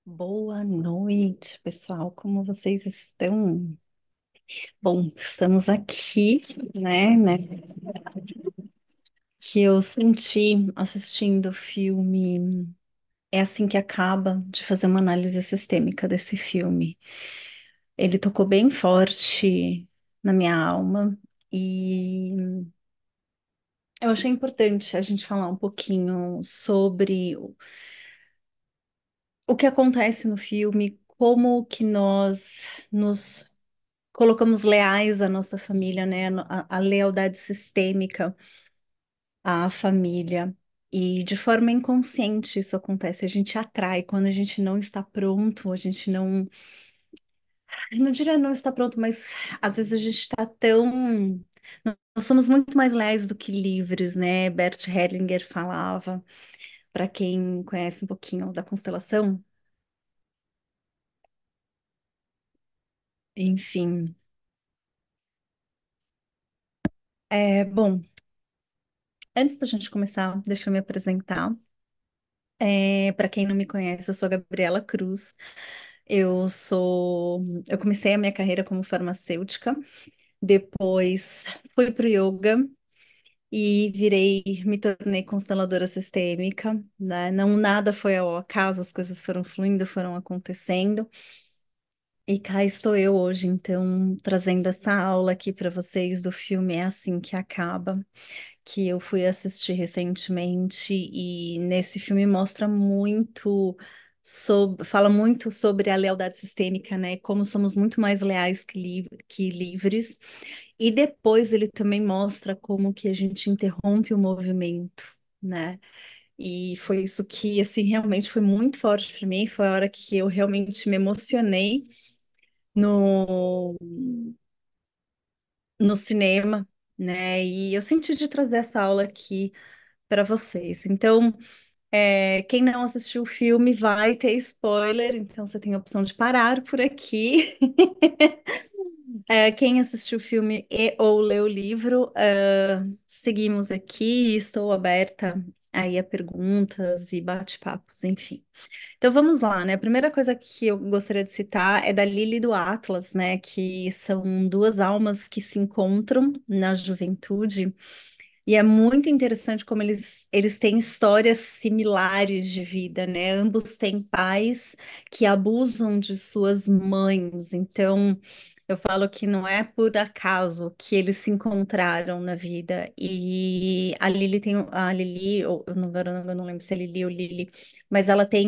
Boa noite, pessoal. Como vocês estão? Bom, estamos aqui, né? Que eu senti assistindo o filme. É assim que acaba de fazer uma análise sistêmica desse filme. Ele tocou bem forte na minha alma e eu achei importante a gente falar um pouquinho sobre o que acontece no filme, como que nós nos colocamos leais à nossa família, né? A lealdade sistêmica à família. E de forma inconsciente isso acontece. A gente atrai quando a gente não está pronto, a gente não diria não está pronto, mas às vezes a gente está tão. Nós somos muito mais leais do que livres, né? Bert Hellinger falava, para quem conhece um pouquinho da constelação. Enfim, bom, antes da gente começar, deixa eu me apresentar. Para quem não me conhece, eu sou Gabriela Cruz. Eu comecei a minha carreira como farmacêutica, depois fui para o yoga e me tornei consteladora sistêmica, né? Não nada foi ao acaso, as coisas foram fluindo, foram acontecendo. E cá estou eu hoje, então, trazendo essa aula aqui para vocês do filme É Assim que Acaba, que eu fui assistir recentemente e nesse filme mostra muito fala muito sobre a lealdade sistêmica, né? Como somos muito mais leais que livres. E depois ele também mostra como que a gente interrompe o movimento, né? E foi isso que, assim, realmente foi muito forte para mim. Foi a hora que eu realmente me emocionei no, no cinema, né? E eu senti de trazer essa aula aqui para vocês. Então, quem não assistiu o filme vai ter spoiler, então você tem a opção de parar por aqui. Quem assistiu o filme e ou leu o livro, seguimos aqui. Estou aberta aí a perguntas e bate-papos, enfim. Então vamos lá, né? A primeira coisa que eu gostaria de citar é da Lily e do Atlas, né? Que são duas almas que se encontram na juventude. E é muito interessante como eles têm histórias similares de vida, né? Ambos têm pais que abusam de suas mães. Então, eu falo que não é por acaso que eles se encontraram na vida. E a Lili, ou eu não lembro se é Lili ou Lili, mas ela tem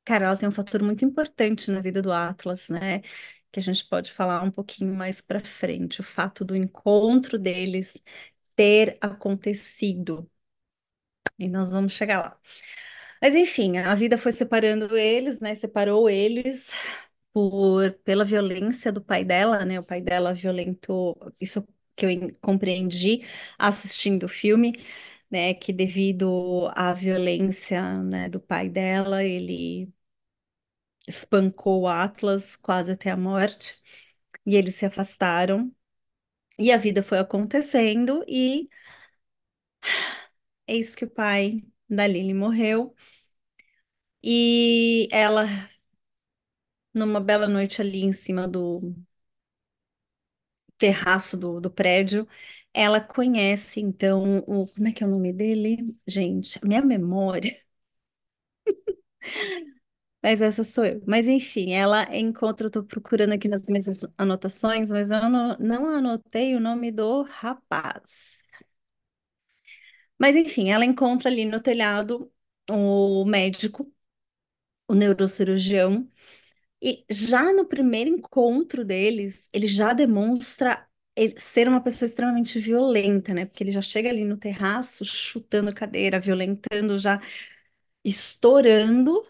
cara, ela tem um fator muito importante na vida do Atlas, né? Que a gente pode falar um pouquinho mais para frente, o fato do encontro deles ter acontecido. E nós vamos chegar lá. Mas enfim, a vida foi separando eles, né? Separou eles pela violência do pai dela, né? O pai dela violentou, isso que eu compreendi assistindo o filme, né? Que devido à violência, né, do pai dela, ele espancou o Atlas quase até a morte, e eles se afastaram, e a vida foi acontecendo, e eis que o pai da Lily morreu, e ela, numa bela noite ali em cima do terraço do prédio, ela conhece, então, como é que é o nome dele? Gente, minha memória, mas essa sou eu. Mas enfim, ela encontra, eu tô procurando aqui nas minhas anotações, mas eu não anotei o nome do rapaz. Mas enfim, ela encontra ali no telhado o médico, o neurocirurgião, e já no primeiro encontro deles, ele já demonstra ser uma pessoa extremamente violenta, né? Porque ele já chega ali no terraço, chutando cadeira, violentando, já estourando,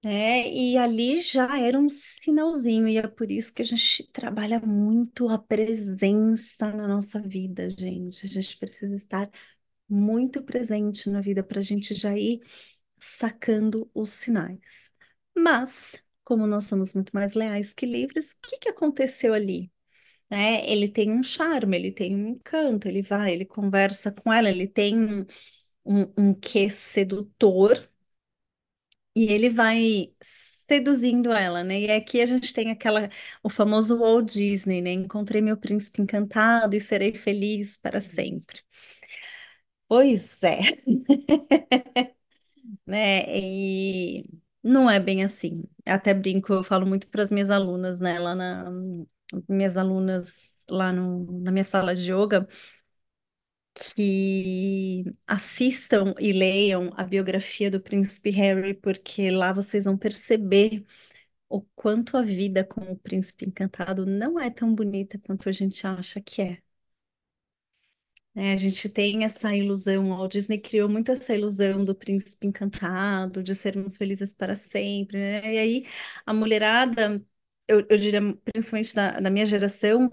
né? E ali já era um sinalzinho, e é por isso que a gente trabalha muito a presença na nossa vida, gente. A gente precisa estar muito presente na vida para a gente já ir sacando os sinais. Mas, como nós somos muito mais leais que livres, o que que aconteceu ali? Né? Ele tem um charme, ele tem um encanto, ele vai, ele conversa com ela, ele tem um quê sedutor, E ele vai seduzindo ela, né? E aqui a gente tem o famoso Walt Disney, né? Encontrei meu príncipe encantado e serei feliz para sempre. Pois é, né? E não é bem assim. Até brinco, eu falo muito para as minhas alunas, né? Minhas alunas lá na minha sala de yoga, que assistam e leiam a biografia do Príncipe Harry, porque lá vocês vão perceber o quanto a vida com o Príncipe Encantado não é tão bonita quanto a gente acha que é. Né? A gente tem essa ilusão, o Walt Disney criou muito essa ilusão do príncipe encantado, de sermos felizes para sempre, né? E aí a mulherada, eu diria principalmente da minha geração,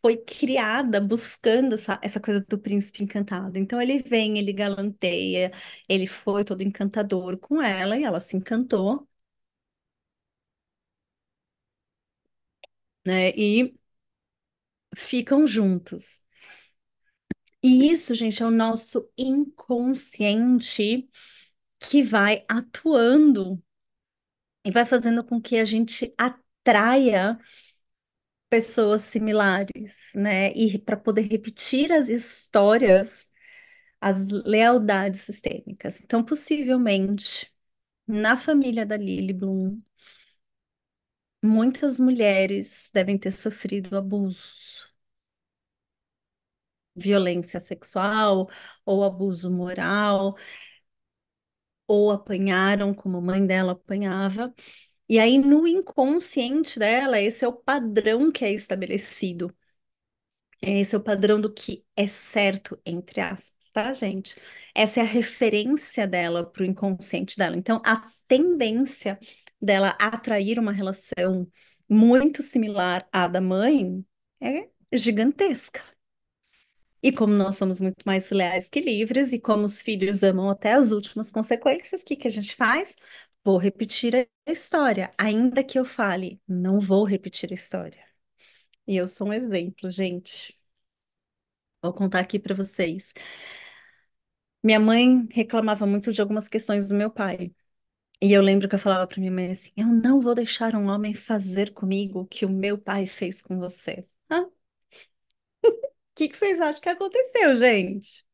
foi criada buscando essa coisa do príncipe encantado. Então ele vem, ele galanteia, ele foi todo encantador com ela e ela se encantou, né? E ficam juntos. E isso, gente, é o nosso inconsciente que vai atuando e vai fazendo com que a gente atraia pessoas similares, né? E para poder repetir as histórias, as lealdades sistêmicas. Então, possivelmente, na família da Lily Bloom, muitas mulheres devem ter sofrido abusos, violência sexual ou abuso moral, ou apanharam como a mãe dela apanhava. E aí, no inconsciente dela, esse é o padrão que é estabelecido. Esse é o padrão do que é certo, entre aspas, tá, gente? Essa é a referência dela para o inconsciente dela. Então, a tendência dela atrair uma relação muito similar à da mãe é gigantesca. E como nós somos muito mais leais que livres, e como os filhos amam até as últimas consequências, o que que a gente faz? Vou repetir a história, ainda que eu fale, não vou repetir a história. E eu sou um exemplo, gente. Vou contar aqui para vocês. Minha mãe reclamava muito de algumas questões do meu pai. E eu lembro que eu falava para minha mãe assim: eu não vou deixar um homem fazer comigo o que o meu pai fez com você. Ah, o que vocês acham que aconteceu, gente?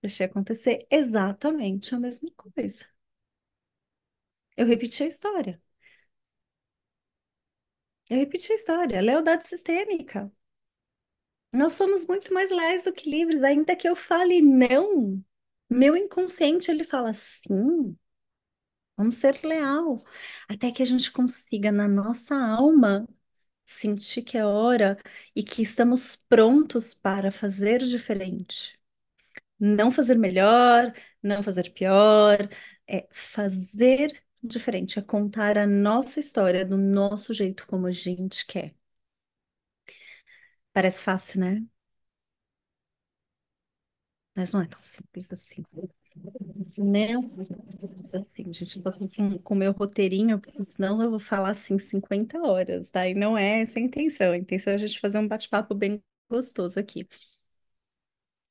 Deixei acontecer exatamente a mesma coisa. Eu repeti a história. Eu repeti a história. Lealdade sistêmica. Nós somos muito mais leais do que livres, ainda que eu fale não. Meu inconsciente ele fala sim. Vamos ser leal, até que a gente consiga, na nossa alma, sentir que é hora e que estamos prontos para fazer diferente. Não fazer melhor, não fazer pior, é fazer diferente, é contar a nossa história do nosso jeito, como a gente quer. Parece fácil, né? Mas não é tão simples assim. Não, assim, gente, eu tô aqui com o meu roteirinho, porque senão eu vou falar assim 50 horas, tá? E não é essa a intenção. A intenção é a gente fazer um bate-papo bem gostoso aqui.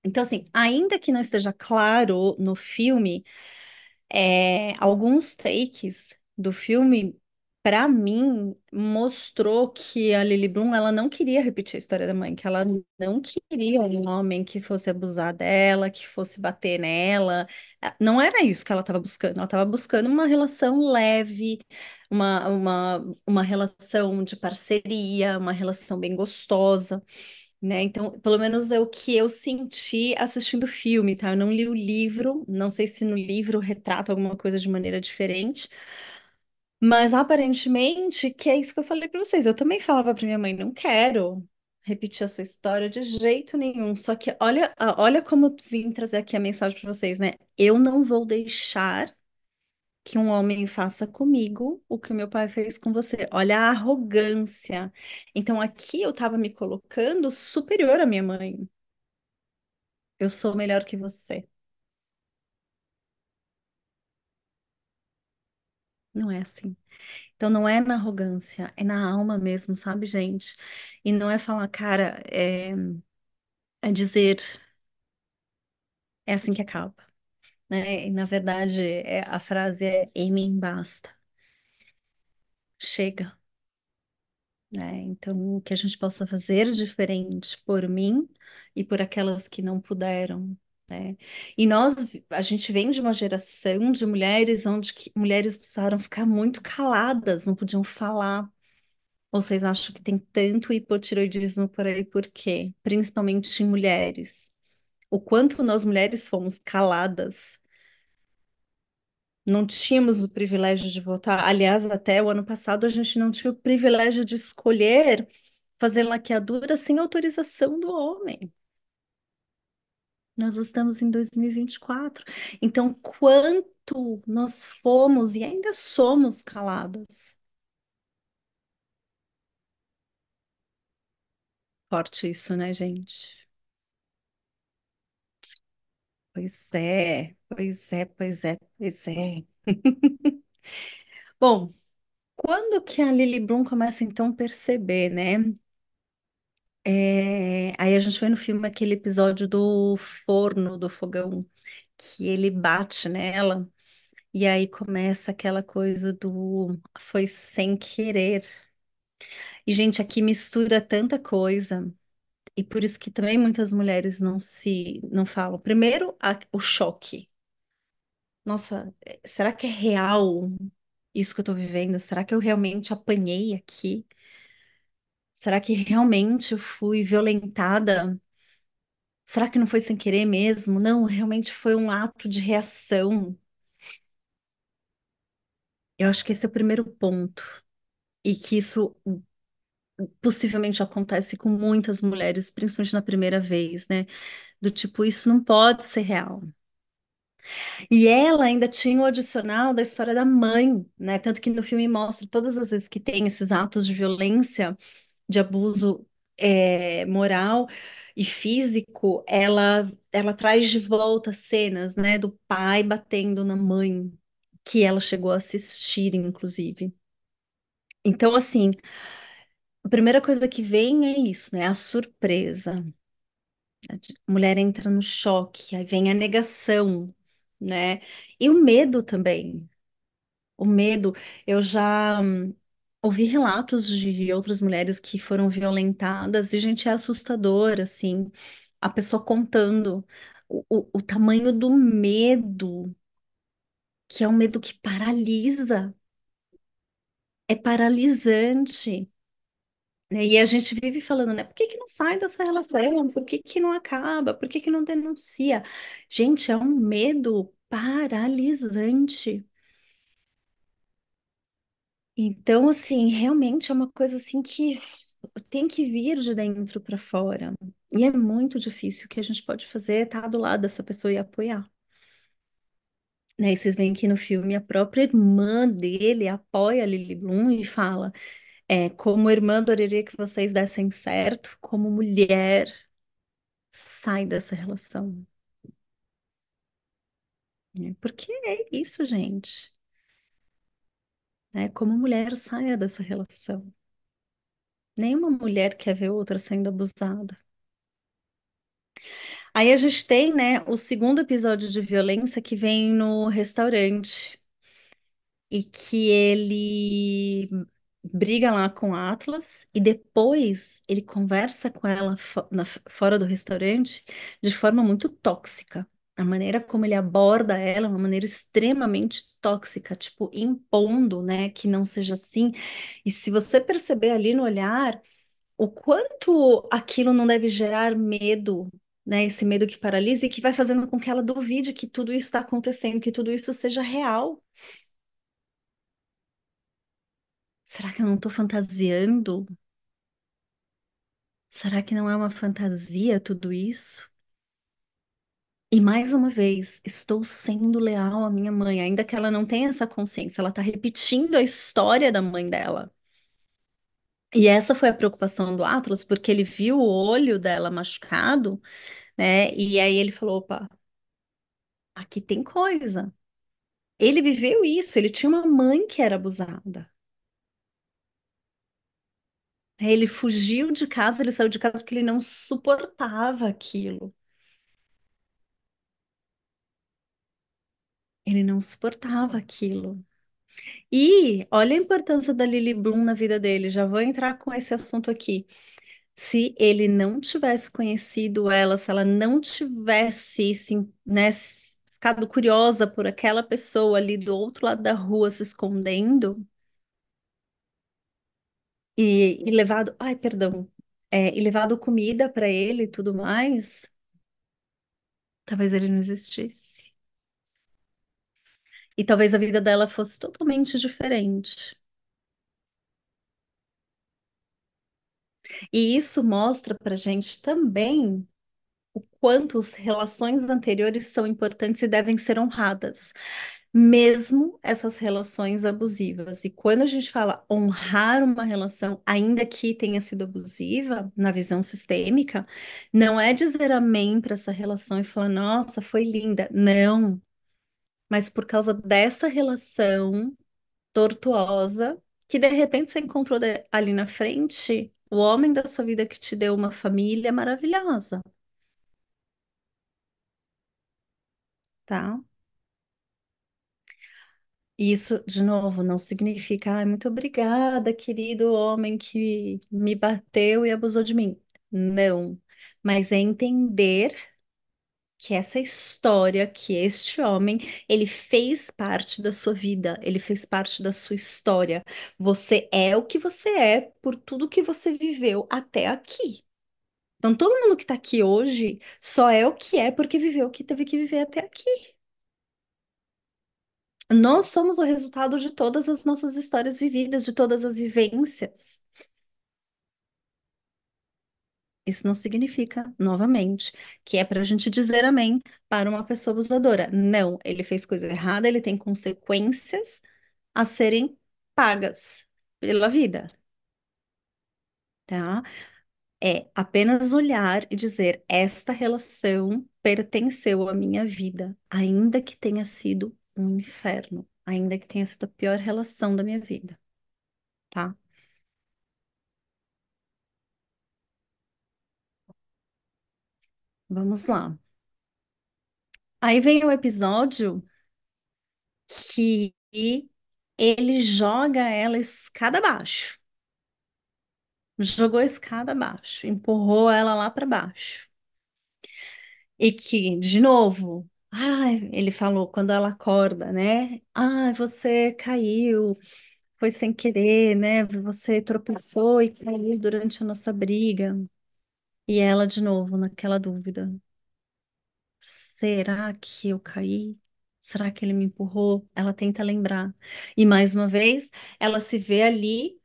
Então, assim, ainda que não esteja claro no filme, alguns takes do filme, para mim, mostrou que a Lily Bloom, ela não queria repetir a história da mãe, que ela não queria um homem que fosse abusar dela, que fosse bater nela. Não era isso que ela estava buscando. Ela estava buscando uma relação leve, uma relação de parceria, uma relação bem gostosa, né? Então, pelo menos é o que eu senti assistindo o filme, tá? Eu não li o livro, não sei se no livro retrata alguma coisa de maneira diferente, mas aparentemente que é isso que eu falei pra vocês. Eu também falava pra minha mãe, não quero repetir a sua história de jeito nenhum. Só que olha como eu vim trazer aqui a mensagem pra vocês, né? Eu não vou deixar que um homem faça comigo o que o meu pai fez com você. Olha a arrogância. Então aqui eu tava me colocando superior à minha mãe. Eu sou melhor que você. Não é assim. Então não é na arrogância, é na alma mesmo, sabe, gente? E não é falar, cara, é dizer, é assim que acaba. né? E, na verdade, a frase é em mim basta, chega, né? Então, o que a gente possa fazer diferente por mim e por aquelas que não puderam, né? E a gente vem de uma geração de mulheres onde mulheres precisaram ficar muito caladas, não podiam falar. Ou vocês acham que tem tanto hipotireoidismo por aí, por quê? Principalmente em mulheres. O quanto nós mulheres fomos caladas, não tínhamos o privilégio de votar. Aliás, até o ano passado a gente não tinha o privilégio de escolher fazer laqueadura sem autorização do homem. Nós estamos em 2024. Então, quanto nós fomos e ainda somos caladas? Forte isso, né, gente? Pois é, pois é, pois é, pois é. Bom, quando que a Lily Bloom começa então a perceber, né? Aí a gente vê no filme aquele episódio do forno, do fogão, que ele bate nela, e aí começa aquela coisa do foi sem querer. E, gente, aqui mistura tanta coisa, e por isso que também muitas mulheres não falam. Primeiro, o choque. Nossa, será que é real isso que eu tô vivendo? Será que eu realmente apanhei aqui? Será que realmente eu fui violentada? Será que não foi sem querer mesmo? Não, realmente foi um ato de reação. Eu acho que esse é o primeiro ponto. E que isso possivelmente acontece com muitas mulheres, principalmente na primeira vez, né? Do tipo, isso não pode ser real. E ela ainda tinha o adicional da história da mãe, né? Tanto que no filme mostra todas as vezes que tem esses atos de violência, de abuso moral e físico, ela traz de volta cenas, né, do pai batendo na mãe, que ela chegou a assistir, inclusive. Então, assim, a primeira coisa que vem é isso, né? A surpresa. A mulher entra no choque, aí vem a negação, né? E o medo também. O medo, eu já ouvi relatos de outras mulheres que foram violentadas e, gente, é assustador, assim, a pessoa contando o tamanho do medo, que é um medo que paralisa, é paralisante, né? E a gente vive falando, né? Por que que não sai dessa relação? Por que que não acaba? Por que que não denuncia? Gente, é um medo paralisante. Então, assim, realmente é uma coisa assim que tem que vir de dentro para fora. E é muito difícil. O que a gente pode fazer é estar do lado dessa pessoa e apoiar. Né? E vocês veem que no filme a própria irmã dele apoia a Lily Bloom e fala: como irmã, adoraria que vocês dessem certo, como mulher, sai dessa relação. Né? Porque é isso, gente. Né? Como mulher, saia dessa relação. Nenhuma mulher quer ver outra sendo abusada. Aí a gente tem, né, o segundo episódio de violência que vem no restaurante e que ele briga lá com a Atlas e depois ele conversa com ela fora do restaurante de forma muito tóxica. A maneira como ele aborda ela é uma maneira extremamente tóxica, tipo, impondo, né, que não seja assim. E se você perceber ali no olhar o quanto aquilo não deve gerar medo, né? Esse medo que paralisa e que vai fazendo com que ela duvide que tudo isso está acontecendo, que tudo isso seja real. Será que eu não estou fantasiando? Será que não é uma fantasia tudo isso? E mais uma vez, estou sendo leal à minha mãe, ainda que ela não tenha essa consciência, ela está repetindo a história da mãe dela. E essa foi a preocupação do Atlas, porque ele viu o olho dela machucado, né? E aí ele falou: opa, aqui tem coisa. Ele viveu isso, ele tinha uma mãe que era abusada. Ele fugiu de casa, ele saiu de casa porque ele não suportava aquilo. Ele não suportava aquilo. E olha a importância da Lily Bloom na vida dele. Já vou entrar com esse assunto aqui. Se ele não tivesse conhecido ela, se ela não tivesse, né, ficado curiosa por aquela pessoa ali do outro lado da rua se escondendo e levado, ai, perdão, e levado comida para ele e tudo mais, talvez ele não existisse. E talvez a vida dela fosse totalmente diferente. E isso mostra para gente também o quanto as relações anteriores são importantes e devem ser honradas, mesmo essas relações abusivas. E quando a gente fala honrar uma relação, ainda que tenha sido abusiva, na visão sistêmica, não é dizer amém para essa relação e falar, nossa, foi linda. Não, mas por causa dessa relação tortuosa, que de repente você encontrou ali na frente o homem da sua vida que te deu uma família maravilhosa, tá? Isso, de novo, não significa, ai, muito obrigada, querido homem que me bateu e abusou de mim. Não, mas é entender que essa história, que este homem, ele fez parte da sua vida, ele fez parte da sua história. Você é o que você é por tudo que você viveu até aqui. Então, todo mundo que está aqui hoje só é o que é porque viveu o que teve que viver até aqui. Nós somos o resultado de todas as nossas histórias vividas, de todas as vivências. Isso não significa, novamente, que é para a gente dizer amém para uma pessoa abusadora. Não, ele fez coisa errada, ele tem consequências a serem pagas pela vida, tá? É apenas olhar e dizer: esta relação pertenceu à minha vida, ainda que tenha sido um inferno, ainda que tenha sido a pior relação da minha vida, tá? Vamos lá. Aí vem o episódio que ele joga ela escada abaixo. Jogou a escada abaixo, empurrou ela lá para baixo. E que, de novo, ai, ele falou quando ela acorda, né? Ai, você caiu, foi sem querer, né? Você tropeçou e caiu durante a nossa briga. E ela, de novo, naquela dúvida: será que eu caí? Será que ele me empurrou? Ela tenta lembrar. E mais uma vez, ela se vê ali.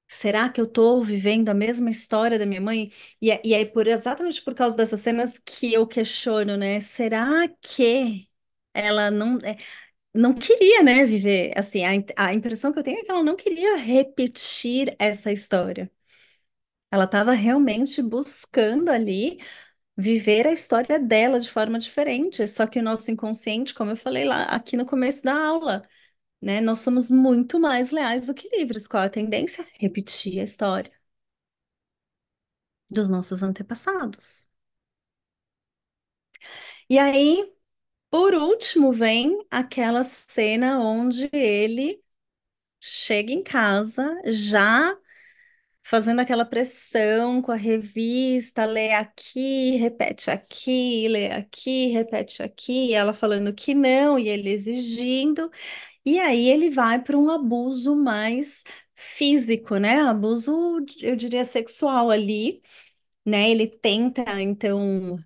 Será que eu estou vivendo a mesma história da minha mãe? E aí, exatamente por causa dessas cenas que eu questiono, né? Será que ela não queria, né, viver assim? A impressão que eu tenho é que ela não queria repetir essa história. Ela estava realmente buscando ali viver a história dela de forma diferente. Só que o nosso inconsciente, como eu falei lá aqui no começo da aula, né, nós somos muito mais leais do que livres. Qual é a tendência? Repetir a história dos nossos antepassados. E aí, por último, vem aquela cena onde ele chega em casa já fazendo aquela pressão com a revista, lê aqui, repete aqui, e ela falando que não, e ele exigindo, e aí ele vai para um abuso mais físico, né? Abuso, eu diria, sexual ali, né? Ele tenta, então,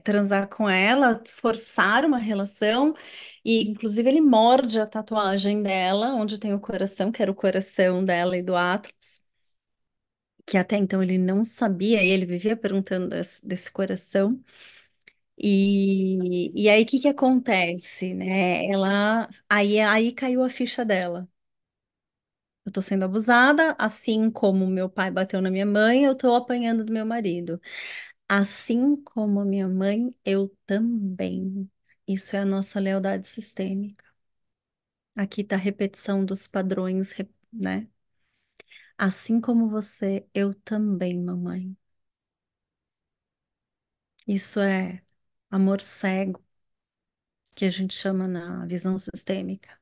transar com ela, forçar uma relação, e inclusive ele morde a tatuagem dela, onde tem o coração, que era o coração dela e do Atlas, que até então ele não sabia, e ele vivia perguntando desse coração. E aí, o que que acontece, né? Aí caiu a ficha dela. Eu tô sendo abusada, assim como meu pai bateu na minha mãe, eu tô apanhando do meu marido. Assim como a minha mãe, eu também. Isso é a nossa lealdade sistêmica. Aqui está a repetição dos padrões, né? Assim como você, eu também, mamãe. Isso é amor cego. que a gente chama na visão sistêmica.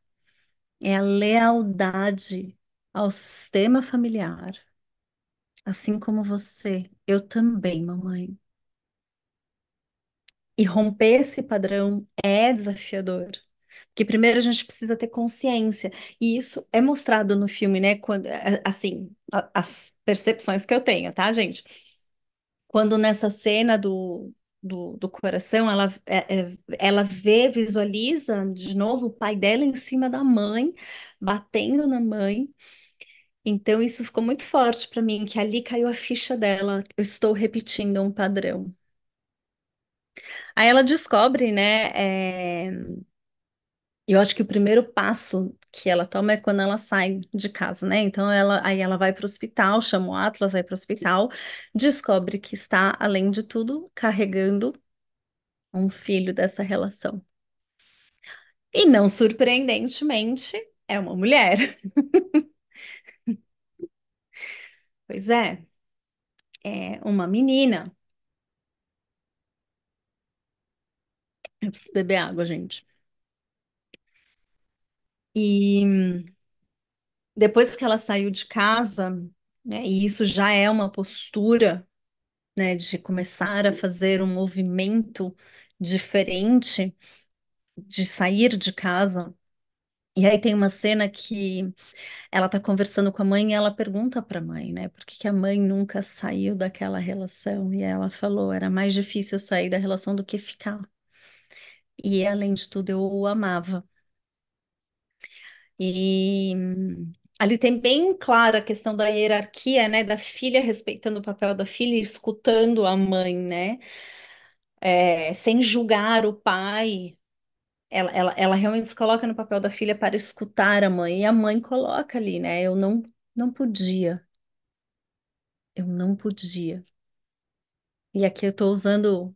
É a lealdade ao sistema familiar, assim como você. Eu também, mamãe. E romper esse padrão é desafiador. Porque primeiro a gente precisa ter consciência. E isso é mostrado no filme, né? Quando, assim, as percepções que eu tenho, tá, gente? Quando nessa cena do coração, ela vê, visualiza de novo o pai dela em cima da mãe, batendo na mãe. Então isso ficou muito forte para mim, que ali caiu a ficha dela. Eu estou repetindo um padrão. Aí ela descobre, né? Eu acho que o primeiro passo que ela toma é quando ela sai de casa, né? Então aí ela vai para o hospital, chama o Atlas, vai para o hospital, descobre que está, além de tudo, carregando um filho dessa relação. E não surpreendentemente, é uma mulher. Pois é uma menina. Eu preciso beber água, gente. E depois que ela saiu de casa, né, e isso já é uma postura, né, de começar a fazer um movimento diferente, de sair de casa. E aí tem uma cena que ela tá conversando com a mãe e ela pergunta para a mãe, né, por que que a mãe nunca saiu daquela relação? E ela falou, era mais difícil sair da relação do que ficar. E além de tudo, eu o amava. E ali tem bem clara a questão da hierarquia, né, da filha respeitando o papel da filha e escutando a mãe, né, sem julgar o pai. Ela realmente se coloca no papel da filha para escutar a mãe, e a mãe coloca ali, né, não podia, eu não podia. E aqui eu estou usando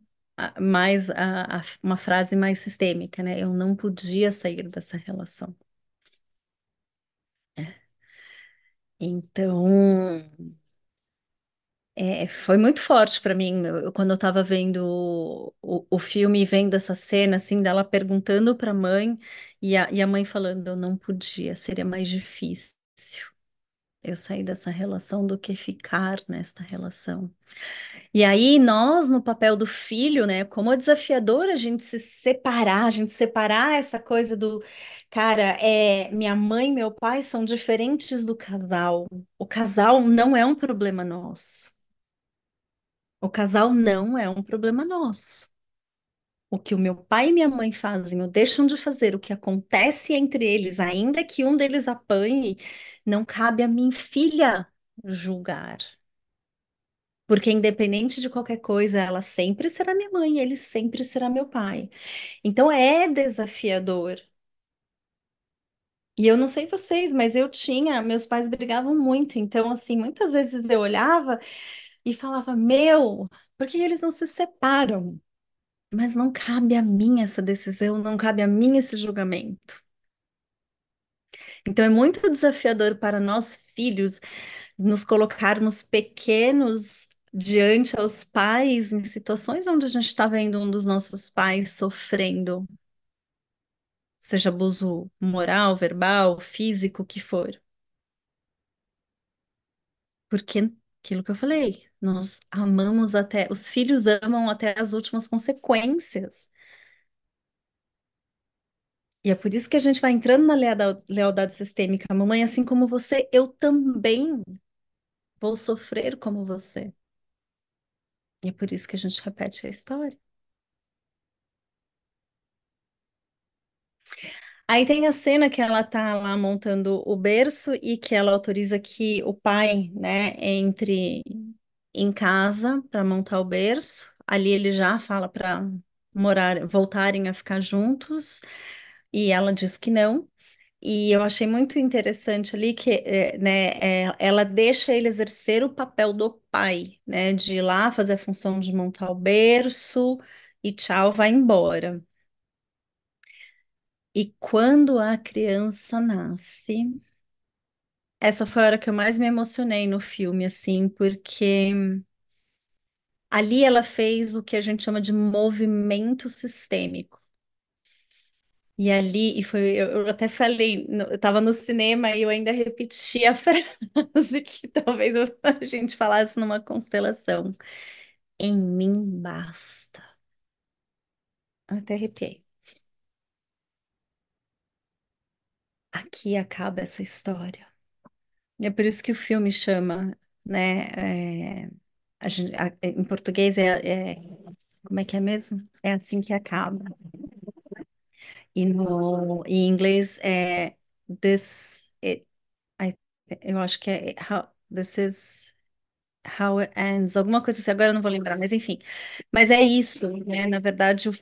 uma frase mais sistêmica, né, eu não podia sair dessa relação. Então, foi muito forte para mim, quando eu estava vendo o filme e vendo essa cena, assim, dela perguntando para a mãe e a mãe falando, eu não podia, seria mais difícil eu sair dessa relação do que ficar nesta relação. E aí, nós, no papel do filho, né, como é desafiador a gente se separar, a gente separar essa coisa do, cara, minha mãe e meu pai são diferentes do casal. O casal não é um problema nosso. O casal não é um problema nosso. O que o meu pai e minha mãe fazem ou deixam de fazer, o que acontece entre eles, ainda que um deles apanhe, não cabe a minha filha julgar. Porque independente de qualquer coisa, ela sempre será minha mãe, ele sempre será meu pai. Então é desafiador. E eu não sei vocês, mas meus pais brigavam muito. Então, assim, muitas vezes eu olhava e falava, meu, por que eles não se separam? Mas não cabe a mim essa decisão, não cabe a mim esse julgamento. Então é muito desafiador para nós filhos nos colocarmos pequenos diante aos pais em situações onde a gente está vendo um dos nossos pais sofrendo, seja abuso moral, verbal, físico, o que for. Porque aquilo que eu falei, nós amamos até, os filhos amam até as últimas consequências. E é por isso que a gente vai entrando na lealdade sistêmica. Mamãe, assim como você, eu também vou sofrer como você. E é por isso que a gente repete a história. Aí tem a cena que ela tá lá montando o berço e que ela autoriza que o pai, né, entre em casa para montar o berço. Ali ele já fala para voltarem a ficar juntos e ela diz que não. E eu achei muito interessante ali que, né, ela deixa ele exercer o papel do pai, né, de ir lá fazer a função de montar o berço e tchau, vai embora. E quando a criança nasce, essa foi a hora que eu mais me emocionei no filme, assim, porque ali ela fez o que a gente chama de movimento sistêmico. E ali, e foi, eu até falei, eu tava no cinema e eu ainda repeti a frase que talvez a gente falasse numa constelação. Em mim basta. Até arrepiei. Aqui acaba essa história. E é por isso que o filme chama, né? Em português como é que é mesmo? É assim que acaba. E no, em inglês é this. I- eu acho que é this is how it ends, alguma coisa assim. Agora eu não vou lembrar, mas enfim. Mas é isso, né? Na verdade, o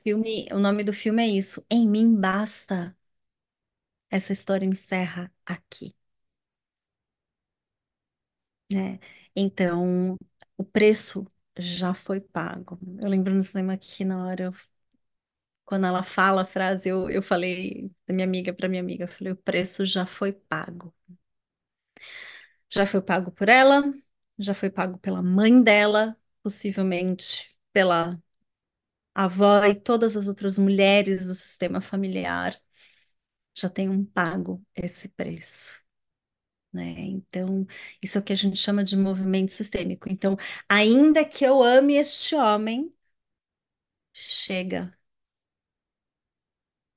nome do filme é isso. Em mim basta. Essa história encerra aqui, né? Então, o preço já foi pago. Eu lembro no cinema que na hora, quando ela fala a frase, eu falei da minha amiga para minha amiga, eu falei, o preço já foi pago. Já foi pago por ela, já foi pago pela mãe dela, possivelmente pela avó e todas as outras mulheres do sistema familiar já tenham pago esse preço. Né? Então, isso é o que a gente chama de movimento sistêmico. Então, ainda que eu ame este homem, chega.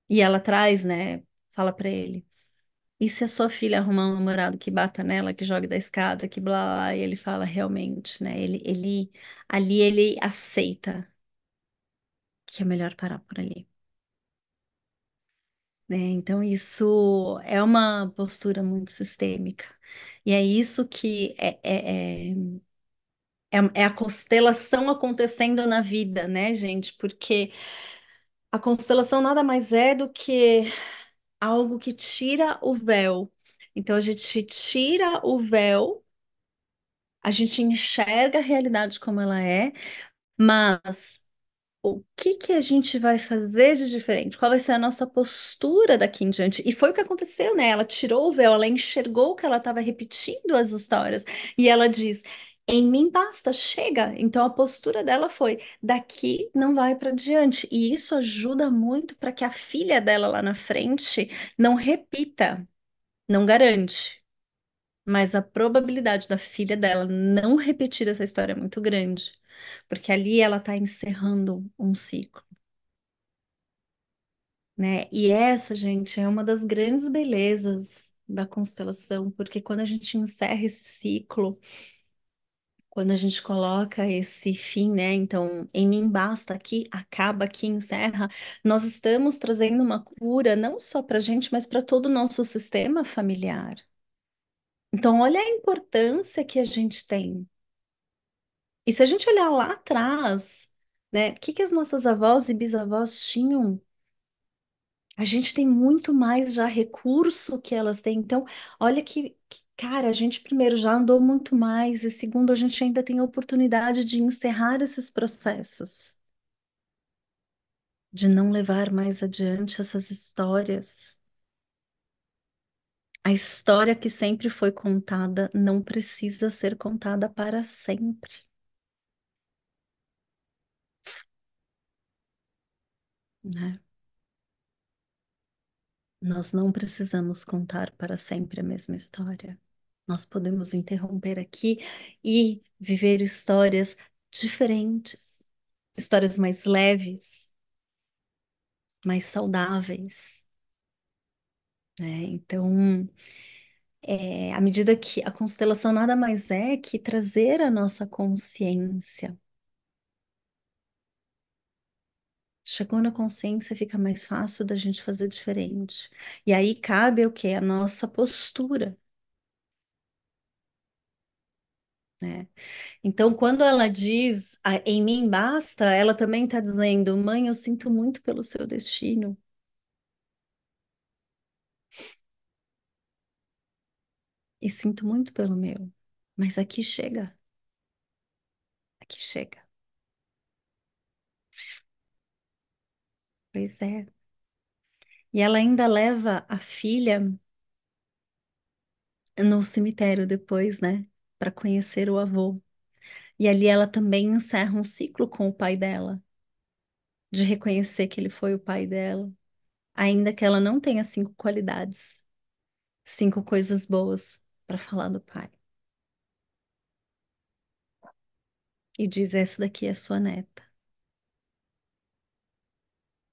E ela traz, né? Fala pra ele. E se a sua filha arrumar um namorado que bata nela, que jogue da escada, que blá, blá, e ele fala realmente, né? Ali ele aceita que é melhor parar por ali. Né? Então, isso é uma postura muito sistêmica. E é isso que é a constelação acontecendo na vida, né, gente? Porque a constelação nada mais é do que algo que tira o véu. Então a gente tira o véu, a gente enxerga a realidade como ela é, mas o que que a gente vai fazer de diferente? Qual vai ser a nossa postura daqui em diante? E foi o que aconteceu, né? Ela tirou o véu, ela enxergou que ela estava repetindo as histórias e ela diz: Em mim basta, chega. Então a postura dela foi: daqui não vai para diante. E isso ajuda muito para que a filha dela lá na frente não repita, não garante. Mas a probabilidade da filha dela não repetir essa história é muito grande, porque ali ela está encerrando um ciclo, né? E essa, gente, é uma das grandes belezas da constelação, porque quando a gente encerra esse ciclo, quando a gente coloca esse fim, né? Então, em mim basta aqui, acaba aqui, encerra, nós estamos trazendo uma cura não só para a gente, mas para todo o nosso sistema familiar. Então, olha a importância que a gente tem. E se a gente olhar lá atrás, né, o que que as nossas avós e bisavós tinham? A gente tem muito mais já recurso que elas têm. Então, olha cara, a gente primeiro já andou muito mais, e segundo, a gente ainda tem a oportunidade de encerrar esses processos, de não levar mais adiante essas histórias. A história que sempre foi contada não precisa ser contada para sempre, né? Nós não precisamos contar para sempre a mesma história. Nós podemos interromper aqui e viver histórias diferentes, histórias mais leves, mais saudáveis, né? Então, à medida que a constelação nada mais é que trazer a nossa consciência. Chegou na consciência, fica mais fácil da gente fazer diferente. E aí cabe o quê? A nossa postura, né? Então, quando ela diz em mim basta, ela também está dizendo, mãe, eu sinto muito pelo seu destino e sinto muito pelo meu, mas aqui chega, aqui chega. Pois é. E ela ainda leva a filha no cemitério depois, né, para conhecer o avô. E ali ela também encerra um ciclo com o pai dela, de reconhecer que ele foi o pai dela. ainda que ela não tenha cinco qualidades, cinco coisas boas para falar do pai. E diz: essa daqui é sua neta.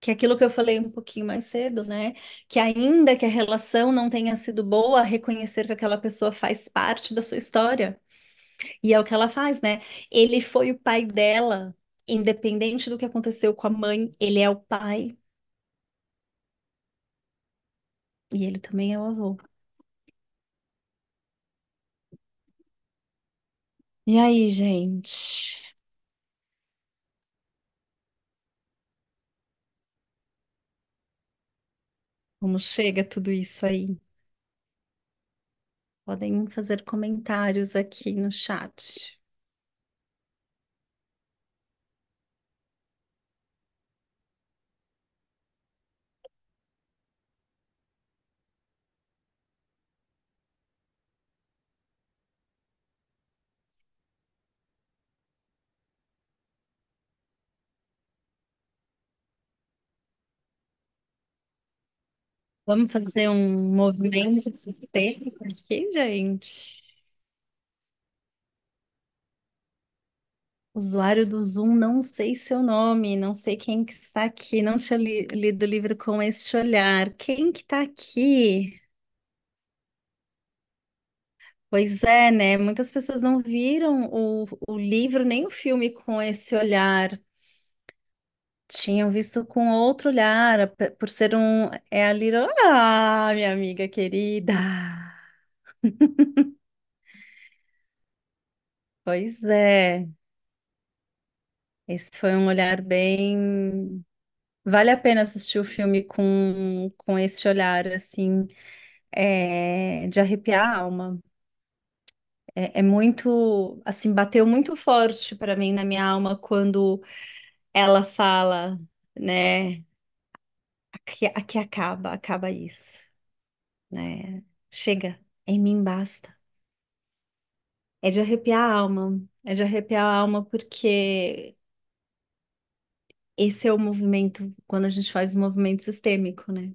Que é aquilo que eu falei um pouquinho mais cedo, né? Que ainda que a relação não tenha sido boa, reconhecer que aquela pessoa faz parte da sua história. E é o que ela faz, né? Ele foi o pai dela, independente do que aconteceu com a mãe, ele é o pai e ele também é o avô. E aí, gente? Como chega tudo isso aí? Podem fazer comentários aqui no chat. Vamos fazer um movimento sistêmico aqui, gente. Usuário do Zoom, não sei seu nome, não sei quem que está aqui, não tinha lido o livro com este olhar. Quem que está aqui? Pois é, né? Muitas pessoas não viram o livro nem o filme com esse olhar. Tinham visto com outro olhar, por ser um. É a Little. Ah, minha amiga querida! Pois é, esse foi um olhar bem. Vale a pena assistir o filme com esse olhar, assim, de arrepiar a alma. É muito, assim, bateu muito forte para mim na minha alma quando ela fala, né? Aqui acaba isso, né? Chega, em mim basta. É de arrepiar a alma, é de arrepiar a alma porque esse é o movimento, quando a gente faz o movimento sistêmico, né?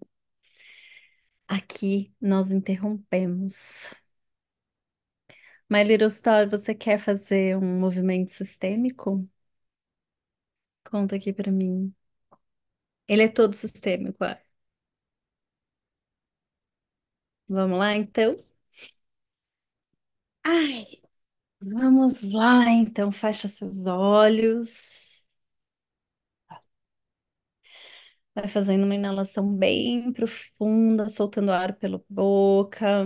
Aqui nós interrompemos. My Little Star, você quer fazer um movimento sistêmico? Conta aqui pra mim. Ele é todo sistêmico, é. Vamos lá, então? Ai, vamos lá, então. Fecha seus olhos. Vai fazendo uma inalação bem profunda, soltando ar pela boca.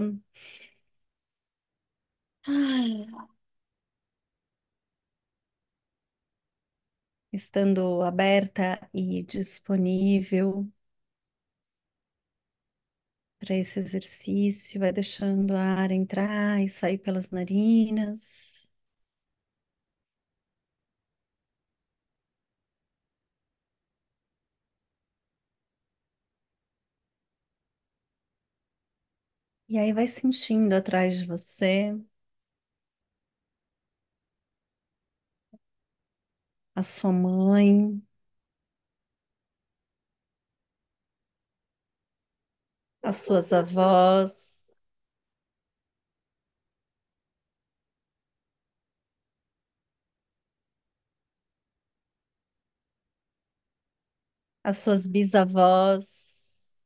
Ai, estando aberta e disponível para esse exercício, vai deixando o ar entrar e sair pelas narinas. E aí vai sentindo atrás de você a sua mãe, as suas avós, as suas bisavós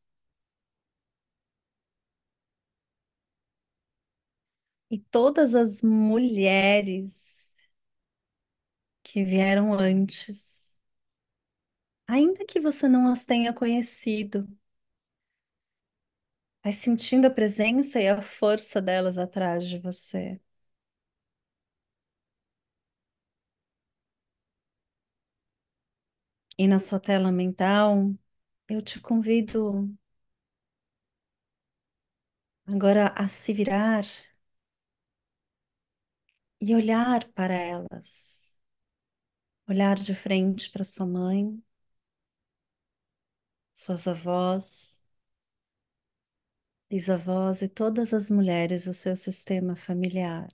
e todas as mulheres que vieram antes, ainda que você não as tenha conhecido, vai sentindo a presença e a força delas atrás de você. E na sua tela mental, eu te convido agora a se virar e olhar para elas. Olhar de frente para sua mãe, suas avós, bisavós e todas as mulheres do seu sistema familiar.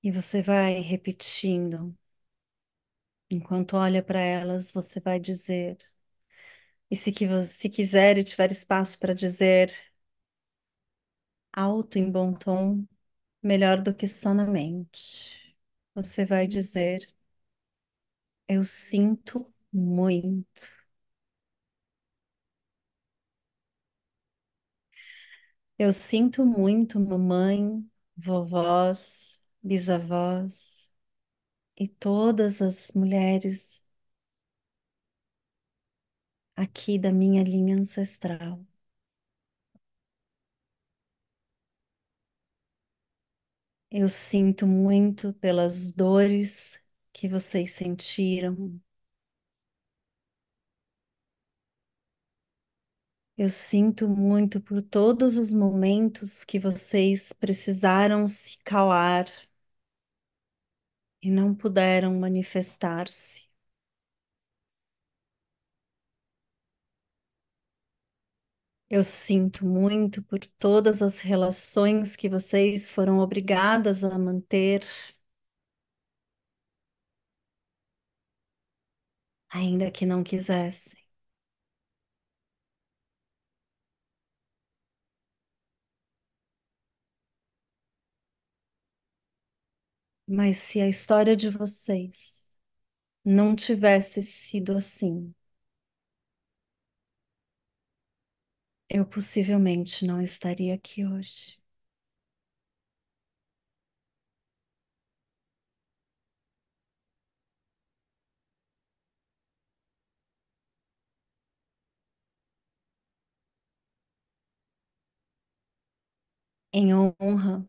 E você vai repetindo. Enquanto olha para elas, você vai dizer. E se quiser e tiver espaço para dizer alto em bom tom, melhor do que só na mente. Você vai dizer: eu sinto muito. Eu sinto muito, mamãe, vovós, bisavós e todas as mulheres aqui da minha linha ancestral. Eu sinto muito pelas dores que vocês sentiram. Eu sinto muito por todos os momentos que vocês precisaram se calar e não puderam manifestar-se. Eu sinto muito por todas as relações que vocês foram obrigadas a manter, ainda que não quisessem. Mas se a história de vocês não tivesse sido assim, eu possivelmente não estaria aqui hoje. Em honra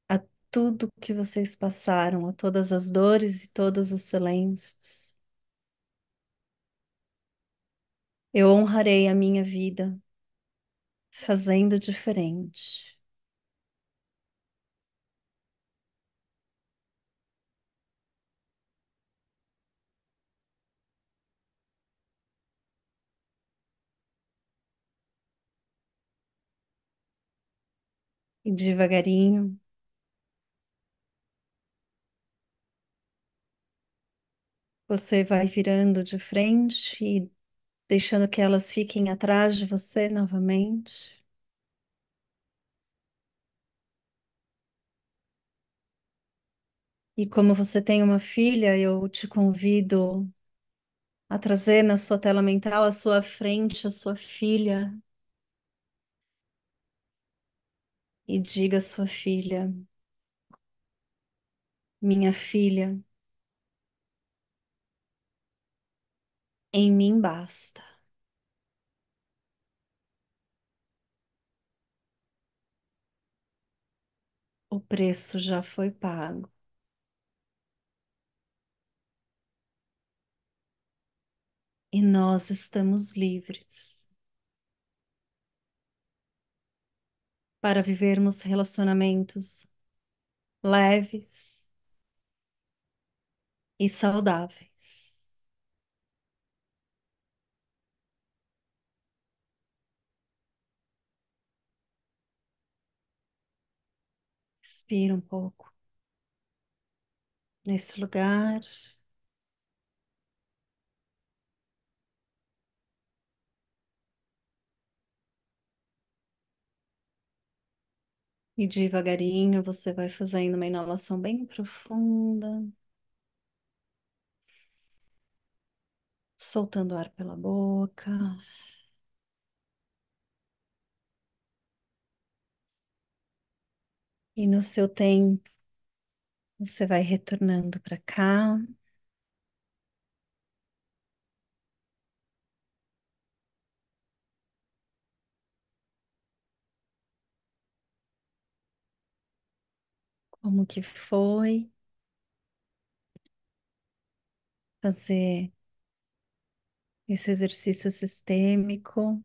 a tudo que vocês passaram, a todas as dores e todos os silêncios, eu honrarei a minha vida fazendo diferente. E devagarinho, você vai virando de frente e deixando que elas fiquem atrás de você novamente. E como você tem uma filha, eu te convido a trazer na sua tela mental à sua frente a sua filha e diga à sua filha: minha filha, em mim basta. O preço já foi pago e nós estamos livres para vivermos relacionamentos leves e saudáveis. Respira um pouco nesse lugar e devagarinho você vai fazendo uma inalação bem profunda, soltando ar pela boca. E no seu tempo, você vai retornando para cá. Como que foi fazer esse exercício sistêmico?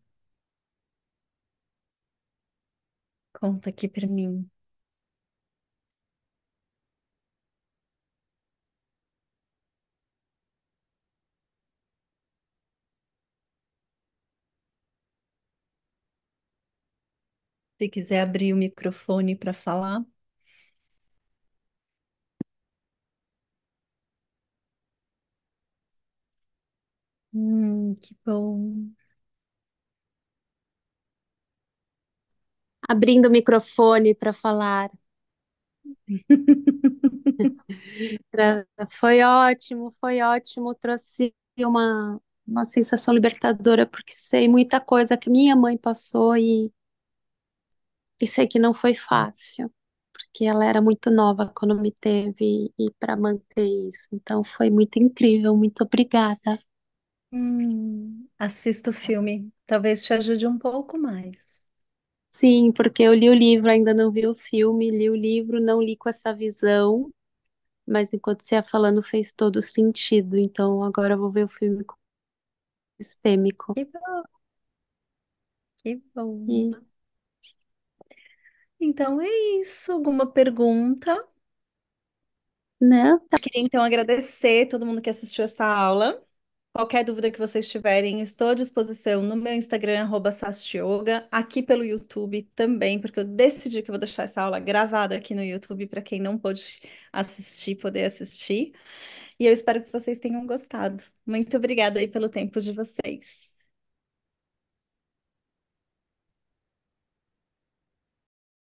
Conta aqui para mim. Se quiser abrir o microfone para falar. Que bom. Abrindo o microfone para falar. Foi ótimo, foi ótimo. Trouxe uma sensação libertadora, porque sei muita coisa que minha mãe passou e sei que não foi fácil, porque ela era muito nova quando me teve e para manter isso. Então foi muito incrível. Muito obrigada. Assista o filme. Talvez te ajude um pouco mais. Sim, porque eu li o livro, ainda não vi o filme, li o livro, não li com essa visão, mas enquanto você ia falando fez todo sentido. Então agora eu vou ver o filme sistêmico. Que bom, que bom. E, Então é isso. Alguma pergunta? né? Queria então agradecer todo mundo que assistiu essa aula. Qualquer dúvida que vocês tiverem, estou à disposição no meu Instagram, @sastyoga, aqui pelo YouTube também, porque eu decidi que eu vou deixar essa aula gravada aqui no YouTube para quem não pôde assistir, poder assistir. E eu espero que vocês tenham gostado. Muito obrigada aí pelo tempo de vocês.